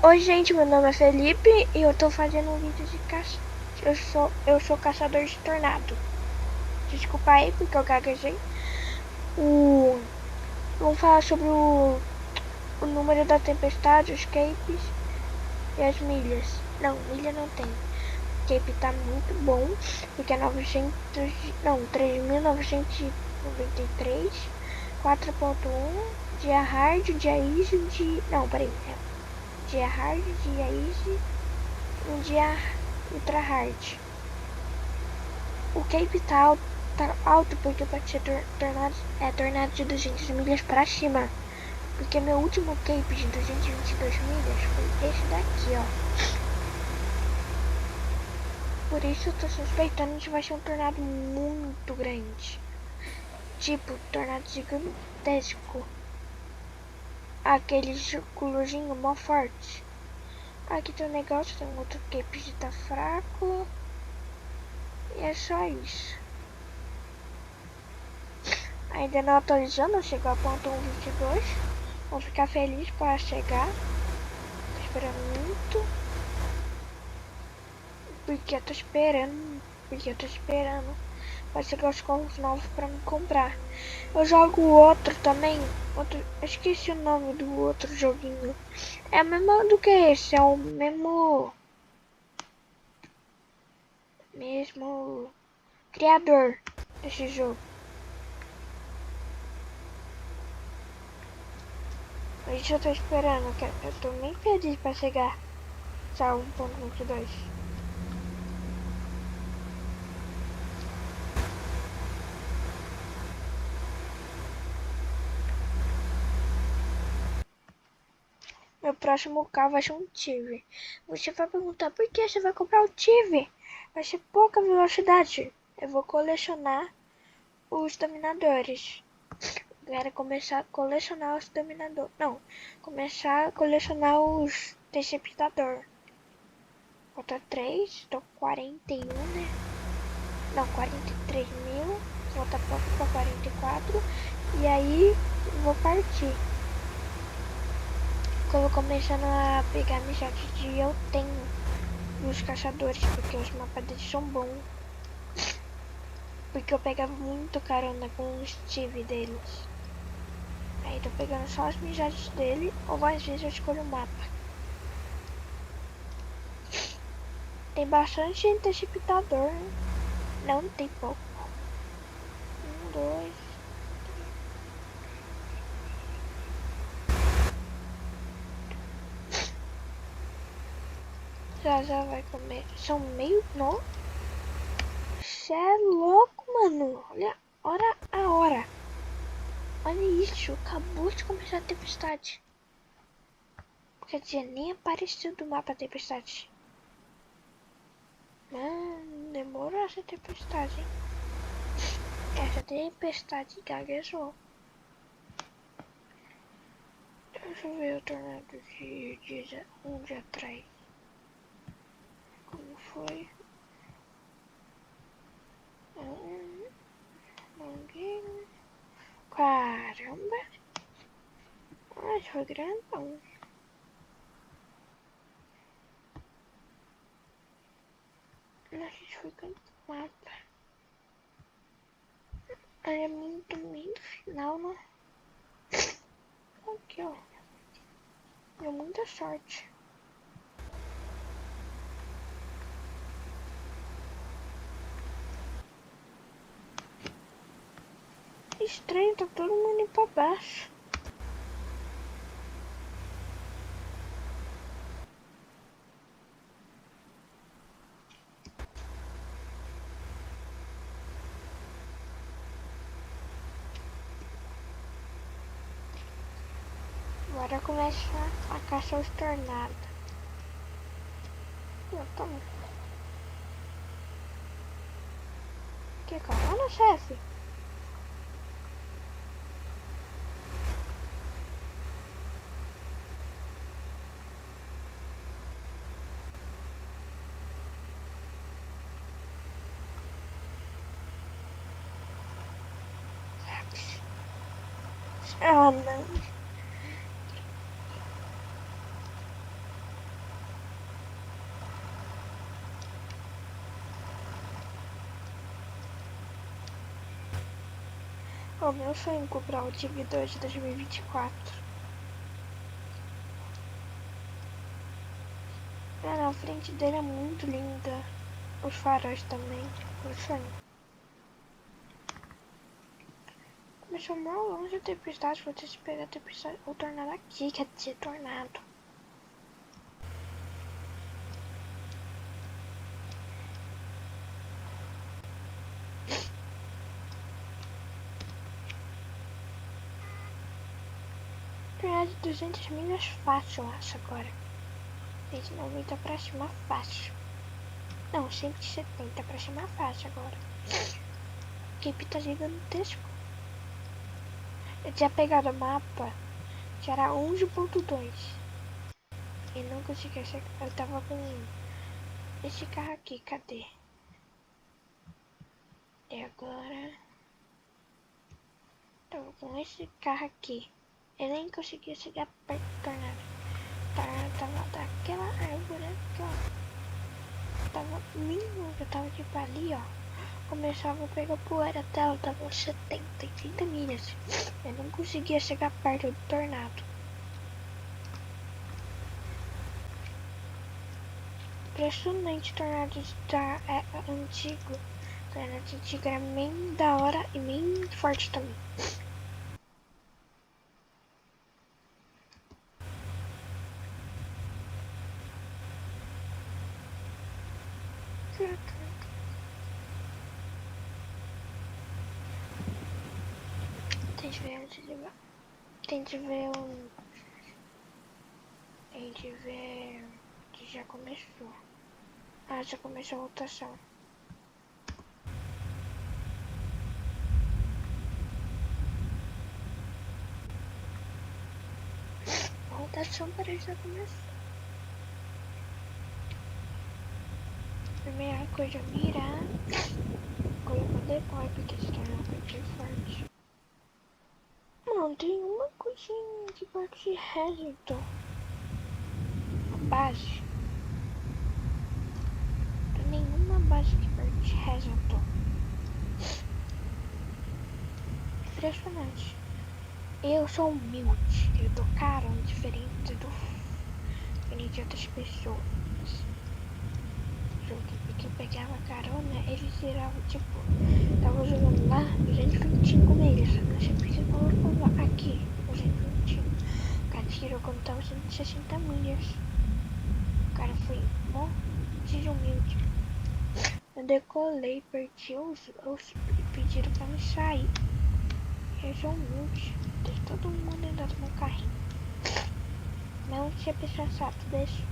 Oi gente, meu nome é Felipe e eu tô fazendo um vídeo de caça. Eu sou caçador de tornado. Desculpa aí porque eu gaguejei. O... Vamos falar sobre o número da tempestade, os capes e as milhas. Não, milha não tem. O cape tá muito bom, porque é 3.993, 4.1, dia hard, dia easy, Não, peraí. Dia hard, dia easy, um dia ultra hard. O Cape tá alto porque pode ser tornado de 200 milhas para cima. Porque meu último Cape de 222 milhas foi esse daqui, ó. Por isso eu tô suspeitando que vai ser um tornado muito grande. Tipo, tornado gigantesco. Aquele circulozinho mó forte. Aqui tem um negócio, tem um outro Cape que tá fraco. E é só isso. Ainda não atualizando, chegou a ponto 1.22. Vou ficar feliz para chegar. Tô esperando muito. Porque eu tô esperando. Vai chegar os carros novos pra me comprar. Eu jogo outro também. Outro, eu esqueci o nome do outro joguinho. É o mesmo do que esse. É o mesmo criador desse jogo. Por isso eu tô esperando. Eu tô bem feliz pra chegar a 1.22. Meu próximo carro vai ser um Tive. Você vai perguntar por que você vai comprar o Tive? Vai ser pouca velocidade. Eu vou colecionar os dominadores. Eu quero começar a colecionar os dominadores. Não, começar a colecionar os deceptador. Falta 3, tô 41, né? Não, 43 mil. Falta pouco pra 44. E aí, vou partir. Eu vou começando a pegar amizade de eu tenho dos caçadores, porque os mapas deles são bons. Porque eu pegava muito carona com o Steve deles. Aí tô pegando só as amizades dele, ou às vezes eu escolho o mapa. Tem bastante interceptador, né? Não tem pouco. Um, dois, três. Já vai comer. São meio. Não. Cê é louco, mano. Olha a hora. Olha isso. Acabou de começar a tempestade. Quer dizer, nem apareceu do mapa a tempestade. Mano, demorou essa tempestade, hein? Essa tempestade gaguejou. Deixa eu ver o tornado de um dia atrás. Como foi? Ninguém. Caramba! Mas foi grandão. A gente foi canto mapa. Aí é muito meio final, né? Aqui, ó. Deu muita sorte. Estranho, tá todo mundo indo pra baixo. Agora começa a caçar os tornados. Eu tomo. Que carona, chefe? Ah, não. O meu sonho é comprar o Tigre 2 de 2024. Na frente dele é muito linda. Os faróis também. O sonho. Começou mal longe a tempestade. Vou ter que pegar a tempestade. O tornado aqui. Quer dizer, tornado. Tornado de 200 milhas fácil, eu acho agora. 190 pra cima fácil. Não, 170 pra cima fácil agora. A equipe tá gigantesco. Eu tinha pegado o mapa que era 11.2 e não conseguia chegar. Eu tava com esse carro aqui, cadê? E agora? Tava com esse carro aqui. Eu nem conseguia chegar perto do tornado. Tava daquela árvore aqui, ó. Tava mínimo, eu tava tipo ali, ó. Começava a pegar poeira até ela tava 70, 30 milhas. Eu não conseguia chegar perto do tornado. Impressionante, tornado é antigo. Tornado antigo era bem da hora e bem forte também. Tem de ver antes de ver. Tem de ver um. Tem de ver que já começou. Ah, já começou a rotação. A rotação parece que já começou. Primeira coisa, mirar. Colocar depois, porque esse tornado é forte. Mano, tem uma coisinha de parte de Hamilton. A base. Não tem nenhuma base de parte de Hamilton. Impressionante. Eu sou humilde. Eu dou carona diferente de outras pessoas. Porque eu pegava carona, eles tiravam, tipo, tava jogando lá 225 milhas. Você precisa colocar aqui 225. O cara tirou quando tava 160 milhas. O cara foi mó desumilde. Eu decolei, perdi os pediram pra me sair. Eu sou humilde. Deixa todo mundo andar no meu carrinho. Não tinha pessoa chato, deixa.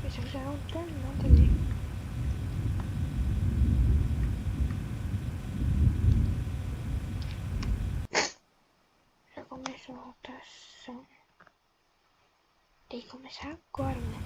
Pessoal já não tornado ali. Já começou a rotação. Tem que começar agora, né?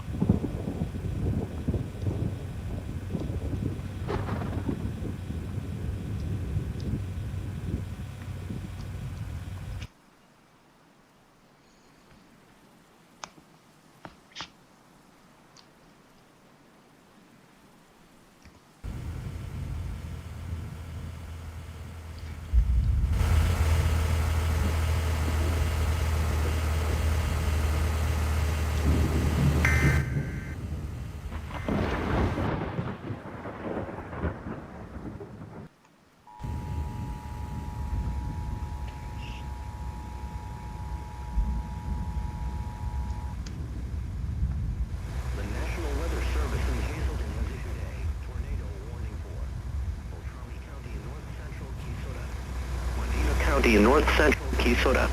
County, North Central Keysota.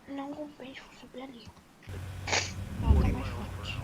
Não compensa subir ali. Ela tá mais forte.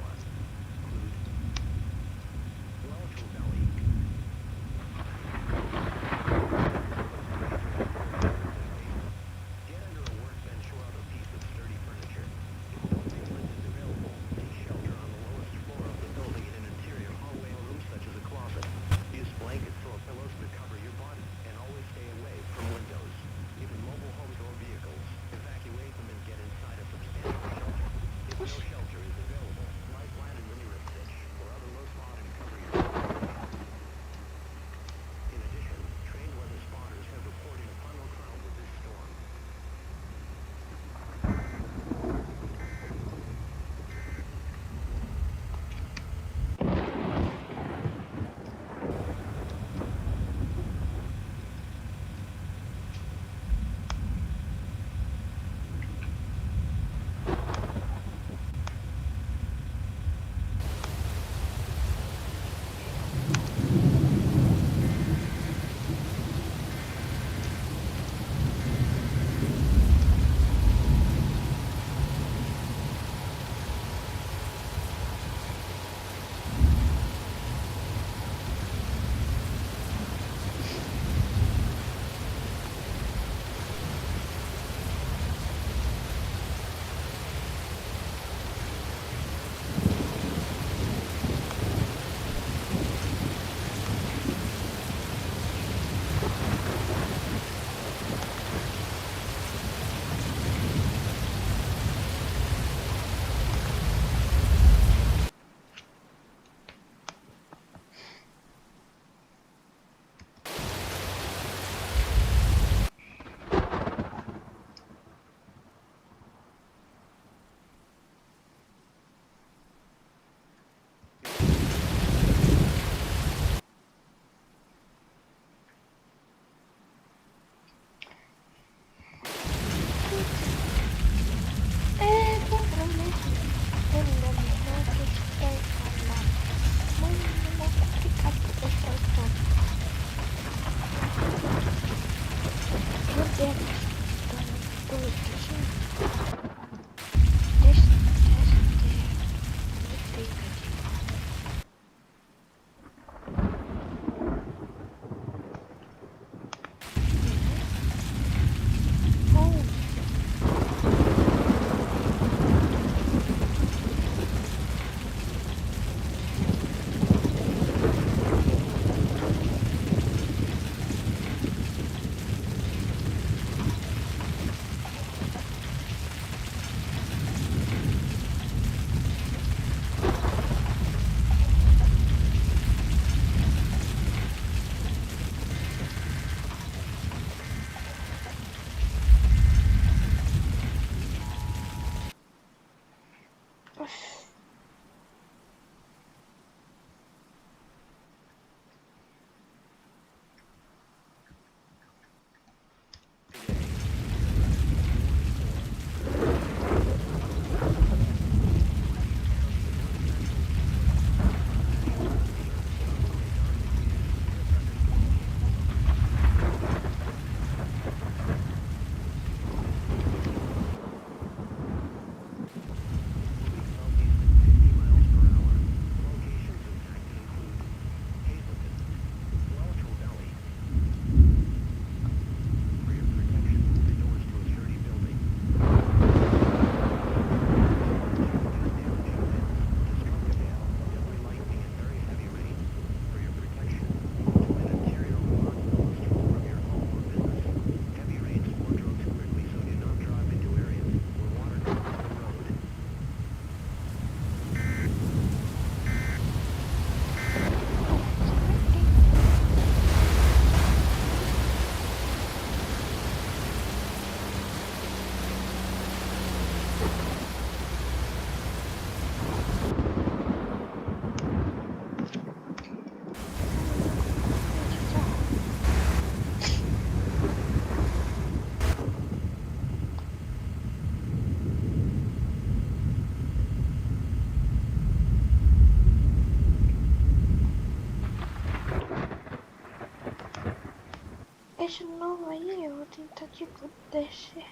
Esse novo aí, eu vou tentar tipo descer.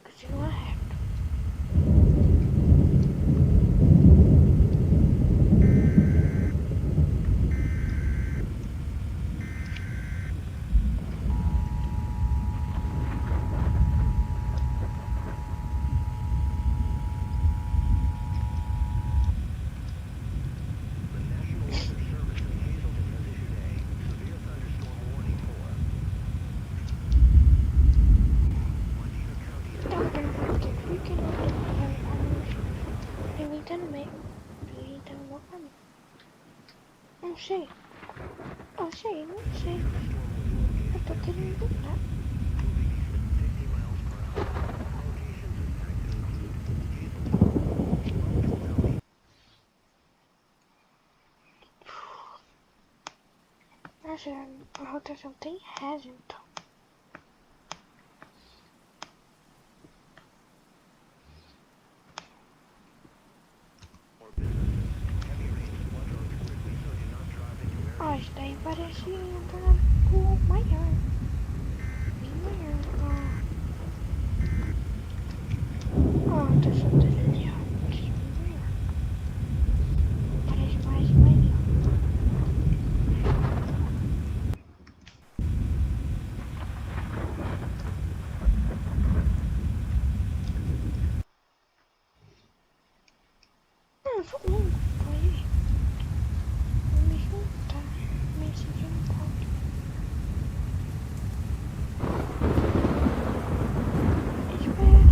Continua reto. Não sei. Não sei, não sei. Eu tô querendo mudar. Nossa, a rotação tem reza, então. Ó, isso daí parece um buraco maior. Bem maior, ó. Ó, a rotação dele ali, ó. Parece bem maior. Parece mais maior. Ah, vamos aí. Vou me juntar. Me sentir um pouco. Espera aí.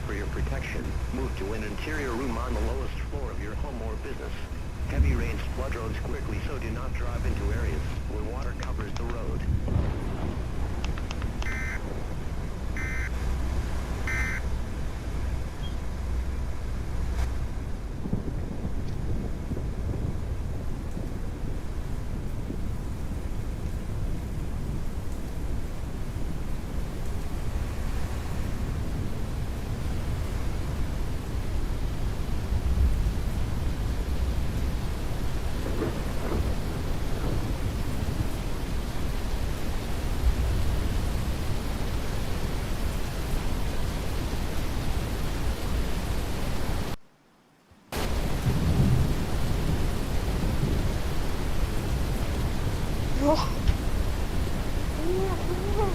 For your protection, move to an interior room on the lowest floor of your home or business. Heavy rains flood roads quickly, so do not drive into areas where water covers the road. Oh. Iya, bener.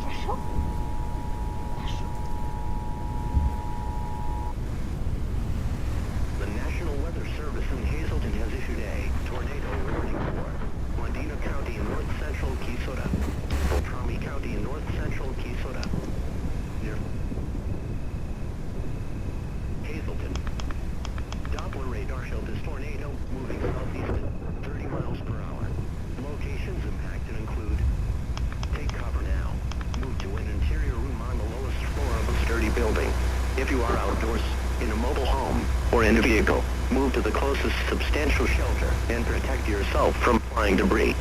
Passou? Passou. The National Weather Service in Hazelton has issued a tornado warning for Medina County in north central Kisora, Beltrami County in north central Kisora, near Hazelton. Doppler radar showed this tornado moving southeast at 30 miles per hour. Locations impacted include: take cover now. Move to an interior room on the lowest floor of a sturdy building. If you are outdoors, in a mobile home, or in a vehicle, move to the closest substantial shelter and protect yourself from flying debris.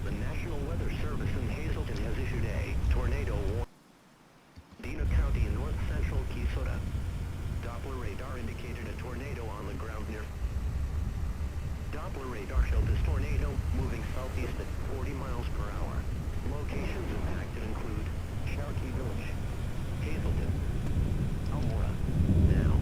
The National Weather Service in Hazelton has issued a tornado warning. Medina County in north central Kisora. Doppler radar indicated a tornado on the ground near. Doppler radar showed this tornado moving southeast at 40 miles per hour. Locations impacted include Cherokee Village, Hazelton, Almora. Now,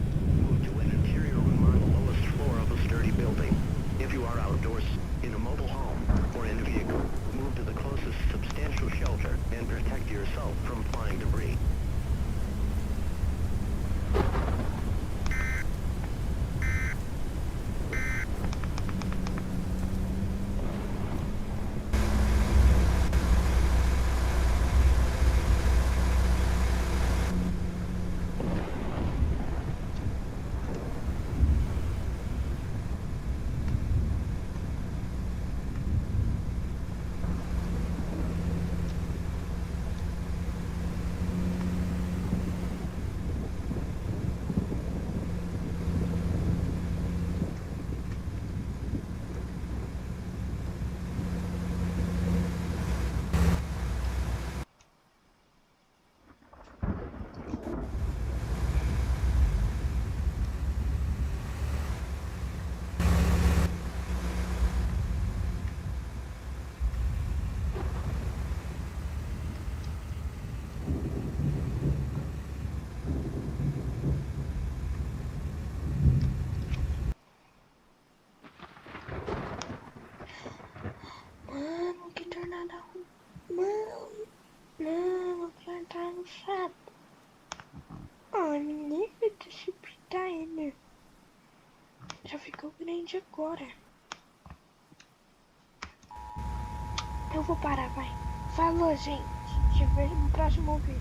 move to an interior room on the lowest floor of a sturdy building. If you are outdoors, in a mobile home, or in a vehicle, move to the closest substantial shelter and protect yourself from flying debris. aprendi agora. Eu vou parar, vai. Falou, gente. Te vejo no próximo vídeo.